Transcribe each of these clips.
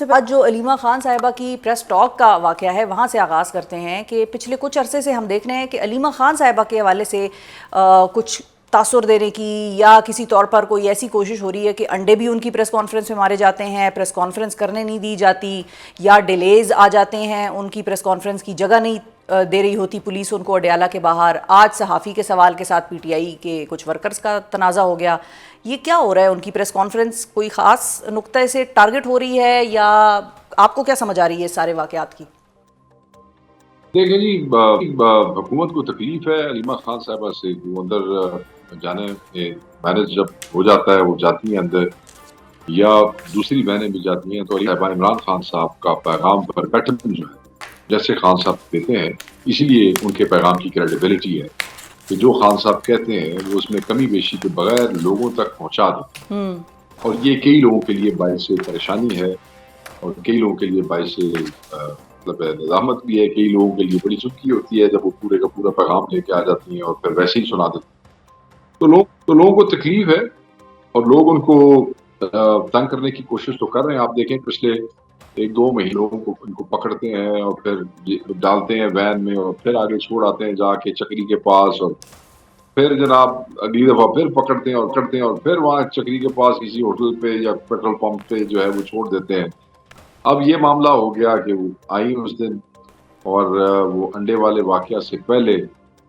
آج جو علیمہ خان صاحبہ کی پریس ٹاک کا واقعہ ہے وہاں سے آغاز کرتے ہیں کہ پچھلے کچھ عرصے سے ہم دیکھ رہے ہیں کہ علیمہ خان صاحبہ کے حوالے سے کچھ تاثر دینے کی یا کسی طور پر کوئی ایسی کوشش ہو رہی ہے کہ انڈے بھی ان کی پریس کانفرنس میں مارے جاتے ہیں، پریس کانفرنس کرنے نہیں دی جاتی، یا ڈیلیز آ جاتے ہیں، ان کی پریس کانفرنس کی جگہ نہیں دے رہی ہوتی پولیس ان کو اڈیالہ کے باہر۔ آج صحافی کے سوال کے ساتھ پی ٹی آئی کے کچھ ورکرز کا تنازع ہو گیا۔ یہ کیا ہو رہا ہے؟ ان کی پریس کانفرنس کوئی خاص نقطے سے ٹارگٹ ہو رہی ہے یا آپ کو کیا سمجھ آ رہی ہے اس سارے واقعات کی؟ دیکھیں جی، حکومت کو تکلیف ہے علیمہ خان صاحبہ سے، وہ اندر جانے مینج جب ہو جاتا ہے وہ جاتی ہیں اندر، یا دوسری بہنیں بھی جاتی ہیں، تو صاحبہ عمران خان صاحب کا پیغام پر پیٹرن جو ہے جیسے خان صاحب دیتے ہیں، اسی لیے ان کے پیغام کی کریڈیبلٹی ہے کہ جو خان صاحب کہتے ہیں وہ اس میں کمی بیشی کے بغیر لوگوں تک پہنچا دیتے ہیں، اور یہ کئی لوگوں کے لیے باعث پریشانی ہے اور کئی لوگوں کے لیے باعث مطلب نظامت بھی ہے۔ کئی لوگوں کے لیے بڑی چٹکی ہوتی ہے جب وہ پورے کا پورا پیغام لے کے آ جاتی ہیں اور پھر ویسے ہی سنا دیتی ہیں، تو لوگوں کو تکلیف ہے اور لوگ ان کو تنگ کرنے کی کوشش تو کر رہے ہیں۔ آپ دیکھیں پچھلے 1-2 مہینوں کو ان کو پکڑتے ہیں اور پھر ڈالتے ہیں وین میں اور پھر آگے چھوڑ آتے ہیں جا کے چکری کے پاس، اور پھر جناب اگلی دفعہ پھر پکڑتے ہیں اور کرتے ہیں اور پھر وہاں چکری کے پاس کسی ہوٹل پہ یا پیٹرول پمپ پہ جو ہے وہ چھوڑ دیتے ہیں۔ اب یہ معاملہ ہو گیا کہ وہ آئی اس دن، اور وہ انڈے والے واقعہ سے پہلے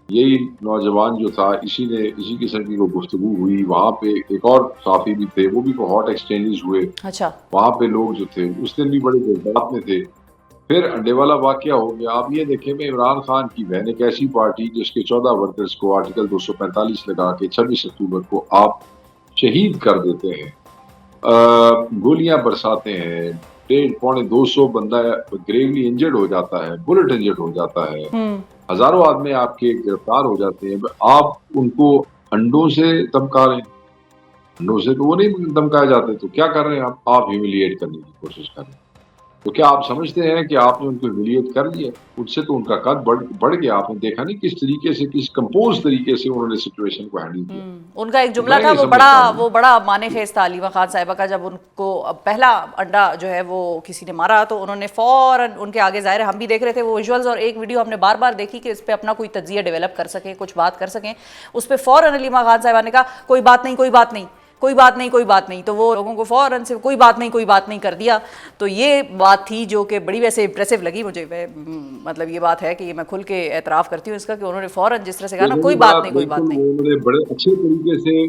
یہی نوجوان جو تھا اسی قسم کی وہ گفتگو ہوئی، وہاں پہ ایک اور صحافی بھی تھے، وہ بھی ہاٹ ایکسچینجز ہوئے، اچھا، وہاں پہ لوگ جو تھے اس دن بھی بڑے جذبات میں تھے۔ پھر انڈے والا واقعہ ہو گیا۔ آپ یہ دیکھیں میں عمران خان کی بہن ایک ایسی پارٹی جس کے 14 ورکرز کو آرٹیکل 245 لگا کے 26 اکتوبر کو آپ شہید کر دیتے ہیں، گولیاں برساتے ہیں، 150-200 بندہ گریولی انجرڈ ہو جاتا ہے، بلٹ انجرڈ ہو جاتا ہے، ہزاروں آدمی آپ کے گرفتار ہو جاتے ہیں، آپ ان کو انڈوں سے دمکا رہے ہیں۔ انڈوں سے تو وہ نہیں دمکائے جاتے، تو کیا کر رہے ہیں آپ ہیوملیٹ کرنے کی کوشش کر رہے ہیں۔ تو کیا آپ سمجھتے ہیں کہ آپ نے ان کو ہیوملیٹ کر لیا؟ اس سے تو ان کا قد بڑھ گیا۔ آپ نے دیکھا نہیں کس طریقے سے، کس کمپوز طریقے سے انہوں نے سچویشن کو ہینڈل کیا۔ ان کا ایک تو جملہ میں تھا یہ وہ سمجھتا ہوں بڑا معنی خیز تھا علیمہ خان صاحبہ کا، جب ان کو پہلا انڈا جو ہے وہ کسی نے مارا تو انہوں نے فوراً ان کے آگے، ظاہر ہم بھی دیکھ رہے تھے وہ ویژولز، اور ایک ویڈیو ہم نے بار بار دیکھی کہ اس پہ اپنا کوئی تجزیہ ڈیولپ کر سکیں، کچھ بات کر سکیں، اس پہ فوراً علیمہ خان صاحبہ نے کہا کوئی بات نہیں، کوئی بات نہیں، کوئی بات نہیں، کوئی بات نہیں، تو وہ لوگوں کو فوراً سے کوئی بات نہیں، کوئی بات نہیں کر دیا۔ تو یہ بات تھی جو کہ بڑی ویسے امپریسو لگی مجھے، مطلب یہ بات ہے کہ یہ میں کھل کے اعتراف کرتی ہوں اس کا کہ انہوں نے فوراً جس طرح سے کہا نا کوئی بات نہیں، کوئی بالکل، بات نہیں۔ وہ انہوں نے بڑے اچھے طریقے سے،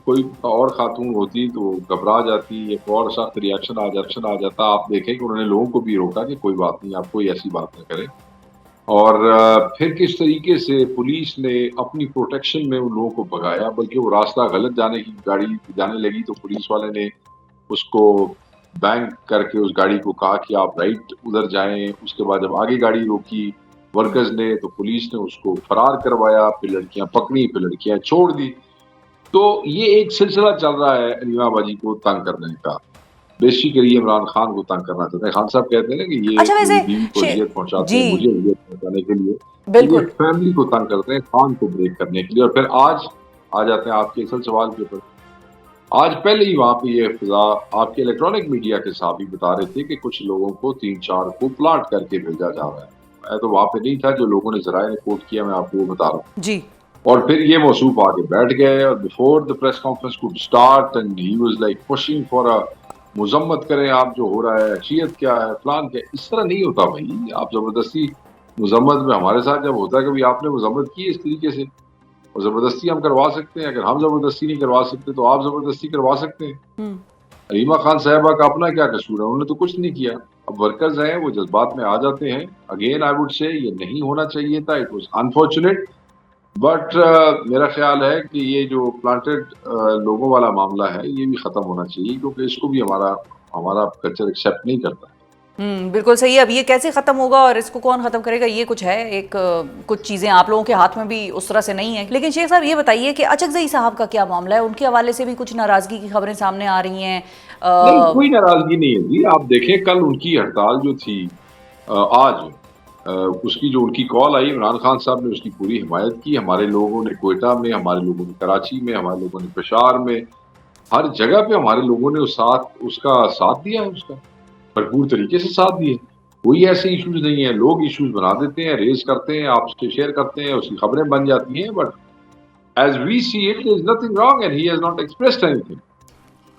کوئی اور خاتون ہوتی تو گھبرا جاتی، ایک اور سخت ریاکشن آ جاتا۔ آپ دیکھیں کہ انہوں نے لوگوں کو بھی روکا کہ کوئی بات نہیں، آپ کوئی ایسی بات نہ کریں، اور پھر کس طریقے سے پولیس نے اپنی پروٹیکشن میں ان لوگوں کو بھگایا، بلکہ وہ راستہ غلط گاڑی جانے لگی تو پولیس والے نے اس کو بینک کر کے اس گاڑی کو کہا کہ آپ رائٹ ادھر جائیں۔ اس کے بعد جب آگے گاڑی روکی ورکرز نے تو پولیس نے اس کو فرار کروایا، پھر لڑکیاں پکڑی، پھر لڑکیاں چھوڑ دی۔ تو یہ ایک سلسلہ چل رہا ہے علیمہ باجی کو تنگ کرنے کا، بیسیکلی عمران خان کو تنگ کرنا چاہتے ہیں۔ خان صاحب کہتے ہیں نا کہ یہ اچھا میری ویسے بیوی کو اذیت پہنچاتے جی ہیں، مجھے اذیت پہنچانے کے لیے، تو یہ بالکل، فیملی کو تنگ کرتے ہیں، خان کو بریک کرنے کے لیے۔ اور پھر آج آ جاتے ہیں آپ کے اصل سوال کے اوپر۔ آج پہلے ہی وہاں پہ یہ فضا آپ کے الیکٹرانک میڈیا کے صحافی بتا رہے تھے کہ کچھ لوگوں کو 3-4 کو پلاٹ کر کے بھیجا جا رہا ہے۔ میں تو وہاں پہ نہیں تھا، جو لوگوں نے ذرائع نے کوٹ کیا میں آپ کو وہ بتا رہا ہوں۔ جی اور پھر یہ موصوف آ کے بیٹھ گئے اور before the press conference could start and he was like pushing for مذمت کریں آپ جو ہو رہا ہے، شیعت کیا ہے، فلان کیا ہے۔ اس طرح نہیں ہوتا بھائی، آپ زبردستی مذمت میں ہمارے ساتھ جب ہوتا ہے کبھی آپ نے مذمت کی اس طریقے سے، اور زبردستی ہم کروا سکتے ہیں، اگر ہم زبردستی نہیں کروا سکتے تو آپ زبردستی کروا سکتے ہیں۔ علیمہ خان صاحبہ کا اپنا کیا قصور ہے؟ انہوں نے تو کچھ نہیں کیا۔ اب ورکرز ہیں وہ جذبات میں آ جاتے ہیں۔ اگین آئی وڈ سے یہ نہیں ہونا چاہیے تھا، اٹ واز انفارچونیٹ، بٹ میرا خیال ہے کہ یہ جو پلانٹڈ لوگوں والا معاملہ ہے یہ بھی ختم ہونا چاہیے، کیونکہ اس کو بھی ہمارا کلچر ایکسیپٹ نہیں کرتا ہے۔ بالکل صحیح ہے۔ اب یہ کیسے ختم ہوگا اور اس کو کون ختم کرے گا، یہ کچھ ہے، ایک کچھ چیزیں آپ لوگوں کے ہاتھ میں بھی اس طرح سے نہیں ہیں۔ لیکن شیخ صاحب یہ بتائیے کہ اچکزئی صاحب کا کیا معاملہ ہے؟ ان کے حوالے سے بھی کچھ ناراضگی کی خبریں سامنے آ رہی ہیں۔ نہیں، کوئی ناراضگی نہیں ہے جی۔ آپ دیکھیں کل ان کی ہڑتال جو تھی، آج اس کی جو ان کی کال آئی، عمران خان صاحب نے اس کی پوری حمایت کی۔ ہمارے لوگوں نے کوئٹہ میں، ہمارے لوگوں نے کراچی میں، ہمارے لوگوں نے پشاور میں، ہر جگہ پہ ہمارے لوگوں نے اس کا ساتھ دیا ہے اس کا۔ بھرپور طریقے سے ساتھ دیے. کوئی ایسے ایشوز نہیں ہیں. لوگ ایشوز بنا دیتے ہیں, ریز کرتے ہیں, آپ سے شیئر کرتے ہیں, اس کی خبریں بن جاتی ہیں, but as we see it there is nothing wrong and he has not expressed anything.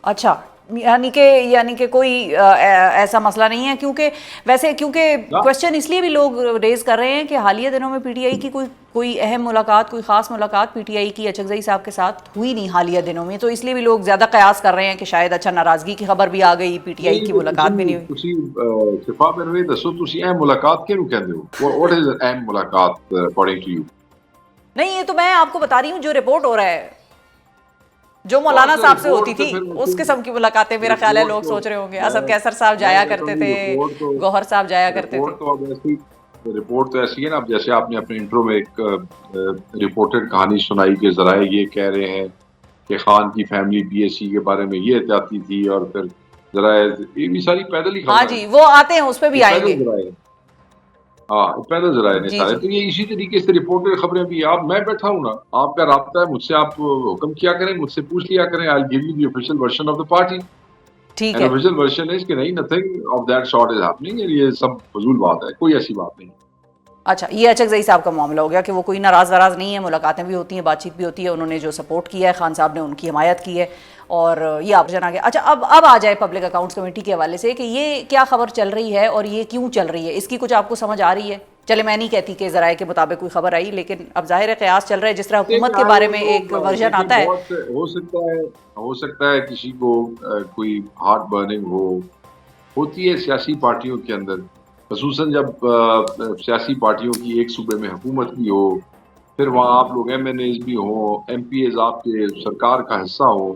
اچھا, یعنی کہ کوئی ایسا مسئلہ نہیں ہے, کیونکہ کوشچن اس لیے بھی لوگ ریز کر رہے ہیں کہ حالیہ دنوں میں پی ٹی آئی کی کوئی اہم ملاقات, کوئی خاص ملاقات پی ٹی آئی کی اچکزئی صاحب کے ساتھ ہوئی نہیں حالیہ دنوں میں, تو اس لیے بھی لوگ زیادہ قیاس کر رہے ہیں کہ شاید اچھا ناراضگی کی خبر بھی آ گئی, پی ٹی آئی کی ملاقات بھی نہیں ہوئی. ਤੁਸੀਂ ਸ਼ਿਫਾ ਮੈਨੂੰ ਇਹ ਦੱਸੋ, ਤੁਸੀਂ ਅਹਿਮ ਮੁਲਾਕਾਤ ਕਿਹਨੂੰ ਕਹਿੰਦੇ ਹੋ? What is an ਅਹਿਮ ਮੁਲਾਕਾਤ according to you? نہیں, یہ تو میں آپ کو بتا رہی ہوں جو رپورٹ ہو رہا ہے, جو مولانا صاحب سے ہوتی تھی اس قسم کی ملاقاتیں. میرا خیال ہے لوگ سوچ رہے ہوں گے اسد کیسر صاحب جایا کرتے تھے, گوہر صاحب جایا کرتے تھے. رپورٹ تو ایسی ہے نا, اب جیسے آپ نے اپنے انٹرو میں ایک رپورٹڈ کہانی سنائی کہ ذرائع یہ کہہ رہے ہیں کہ خان کی فیملی پی ایس سی کے بارے میں یہ احتیاطی تھی, اور پھر ذرائع یہ بھی ساری پیدل ہی. ہاں جی, وہ آتے ہیں, اس پہ بھی آئیں گے. ہاں, پیدل ذرائع نے سارے. تو یہ اسی طریقے سے رپورٹڈ خبریں بھی. آپ, میں بیٹھا ہوں نا, آپ کا رابطہ ہے مجھ سے, آپ حکم کیا کریں, مجھ سے پوچھ لیا کریں. I'll give you the official version of the party. ٹھیک And ہے, official version is کہ نہیں, nothing of that sort is happening. یہ سب فضول بات ہے, کوئی ایسی بات نہیں. اچھا, یہ اچکزئی صاحب کا معاملہ ہو گیا کہ وہ کوئی ناراض وراز نہیں ہے, ملاقاتیں بھی ہوتی ہیں, بات چیت بھی ہوتی ہے, انہوں نے جو سپورٹ کیا ہے خان صاحب نے ان کی حمایت کی ہے, اور یہ آپ جنا گیا. اچھا, اب آ جائے پبلک اکاؤنٹس کمیٹی کے حوالے سے کہ یہ کیا خبر چل رہی ہے اور یہ کیوں چل رہی ہے, اس کی کچھ آپ کو سمجھ آ رہی ہے؟ چلے میں نہیں کہتی کہ ذرائع کے مطابق کوئی خبر آئی, لیکن اب ظاہر ہے قیاس چل رہا ہے, جس طرح حکومت کے بارے میں ایک ورژن آتا ہے. ہو سکتا ہے کسی کو کوئی ہارٹ برننگ ہوتی ہے سیاسی پارٹیوں کے اندر, خصوصاً جب سیاسی پارٹیوں کی ایک صوبے میں حکومت بھی ہو, پھر وہاں آپ لوگ ایم این ایز بھی ہوں, ایم پی ایز آپ کے سرکار کا حصہ ہو,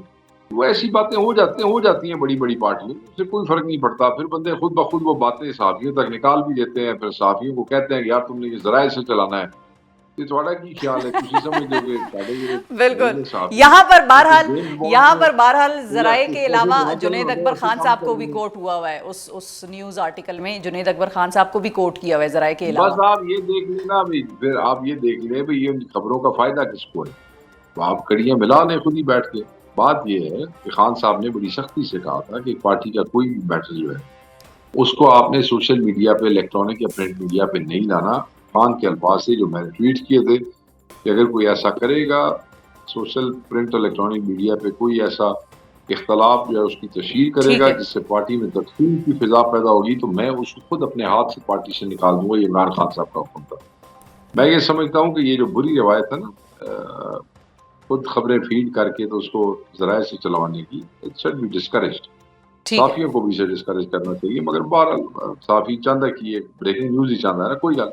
وہ ایسی باتیں ہو جاتی ہیں بڑی بڑی پارٹیوں. اس سے کوئی فرق نہیں پڑتا, پھر بندے خود بخود وہ باتیں صحافیوں تک نکال بھی دیتے ہیں, پھر صحافیوں کو کہتے ہیں کہ یار تم نے یہ ذرائع سے چلانا ہے. یہ تھوڑا کی خیال ہے, تسی سمجھ دو گے. بالکل, یہاں پر بہرحال ذرائع کے علاوہ جنید اکبر خان صاحب کو بھی کوٹ ہوا ہے, اس نیوز آرٹیکل میں جنید اکبر خان صاحب کو بھی کوٹ کیا ہوا ہے ذرائع کے علاوہ. بس آپ یہ دیکھ لیں نا, پھر آپ یہ دیکھ لیں بھائی یہ خبروں کا فائدہ کس کو ہے. آپ کڑیاں ملا لیں خود ہی بیٹھ کے. بات یہ ہے کہ خان صاحب نے بڑی سختی سے کہا تھا کہ پارٹی کا کوئی بھی میٹر جو ہے اس کو آپ نے سوشل میڈیا پہ, الیکٹرانک یا پرنٹ میڈیا پہ نہیں لانا. خان کے الفاظ سے جو میں نے ٹویٹ کیے تھے کہ اگر کوئی ایسا کرے گا سوشل, پرنٹ اور الیکٹرانک میڈیا پہ کوئی ایسا اختلاف جو ہے اس کی تشہیر کرے گا جس سے پارٹی میں تقسیم کی فضا پیدا ہوگی, تو میں اس کو خود اپنے ہاتھ سے پارٹی سے نکال دوں گا. یہ عمران خان صاحب کا حکم تھا. میں یہ سمجھتا ہوں کہ یہ جو بری روایت ہے نا خود خبریں فیڈ کر کے تو اس کو ذرائع سے چلوانے کی, اٹ شڈ بی ڈسکریجڈ. صحافیوں کو بھی اسے ڈسکریج کرنا چاہیے, مگر بہرحال صحافی چاہتا ہے کہ یہ بریکنگ نیوز ہی چاہتا ہے نا, کوئی گل